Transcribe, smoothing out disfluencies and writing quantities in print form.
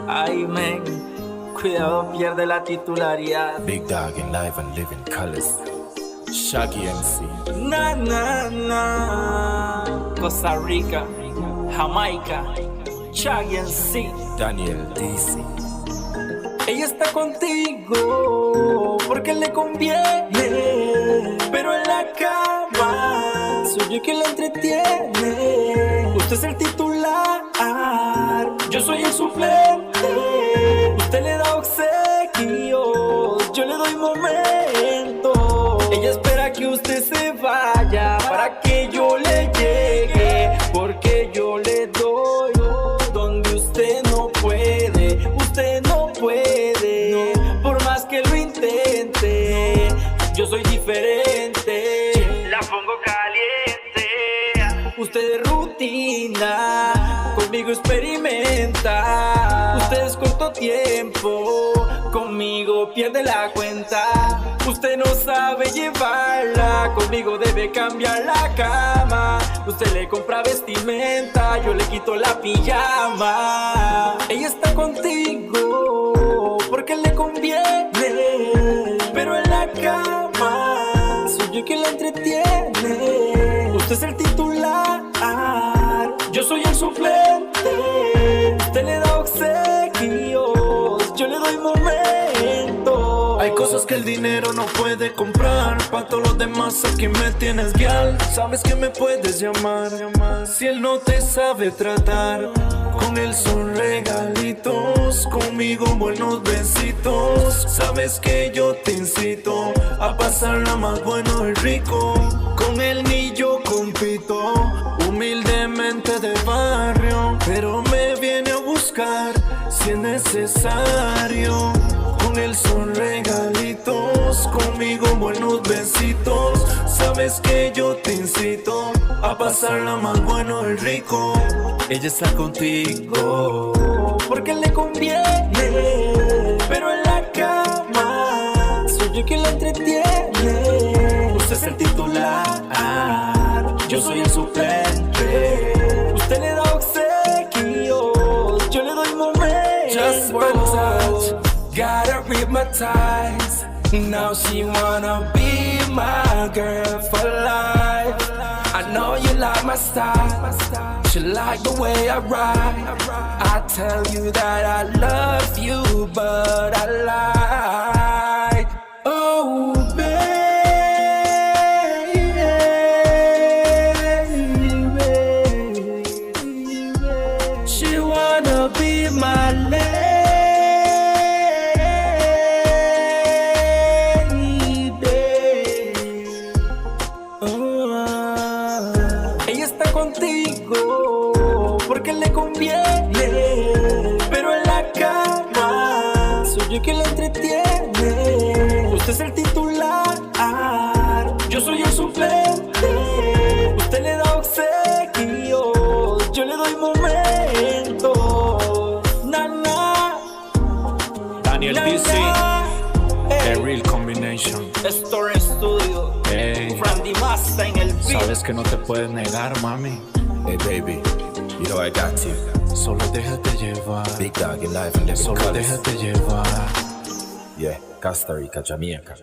Ay, men, cuidado, pierde la titularidad. Big Dog in live and living colors. Shaggy MC. Na, na, na. Costa Rica, Jamaica, Shaggy MC. Daniel DC. Ella está contigo porque le conviene, pero en la cama soy yo quien la entretiene. Usted es el titular, yo soy el suplente. Usted le da obsequios, yo le doy momento. Ella espera que usted se vaya para que yo le llegue, porque yo le doy donde usted no puede. Usted no puede, por más que lo intente. Yo soy diferente, la pongo caliente. Usted es rutina, conmigo experimenta. Usted es corto tiempo, conmigo pierde la cuenta. Usted no sabe llevarla, conmigo debe cambiar la cama. Usted le compra vestimenta, yo le quito la pijama. Ella está contigo porque le conviene, pero en la cama soy yo quien la entretiene. Usted es el titular, yo soy el suplente. Usted le da obsequios, yo le doy momento. Hay cosas que el dinero no puede comprar. Pa' todos los demás aquí me tienes guial. Sabes que me puedes llamar si él no te sabe tratar. Con él son regalitos, conmigo buenos besitos. Sabes que yo te incito a pasarla más bueno y rico. Con él ni yo compito, humildemente de barrio, pero me viene a buscar si es necesario. Con él son regalitos, conmigo buenos besitos. Sabes que yo te incito a pasarla más bueno y rico. Ella está contigo porque le conviene, pero en la cama soy yo quien la entretiene. Usted es el titular, yo soy el suplente. Usted le da obsequios, yo le doy momentos. Just one touch, gotta hypnotize. Now she wanna be my girl for life. I know you like my style, she like the way I ride. I tell you that I love you, but I lie. Oh baby, she wanna be my lady. Ella está contigo porque le conviene, pero en la cama soy yo quien la entretiene. Usted es el titular, yo soy el suplente. Usted le da obsequios, yo le doy momento. Na, na, Daniel na, DC, na. The Real Combination. Story Studio, Hey, Randy Masta en el beat. sabes que no te puedes negar, mami. Hey baby, you know I got you. Solo déjate llevar. Big Dog in live and living Solo colors. déjate llevar. Yeah, Costa Rica, Jamaica.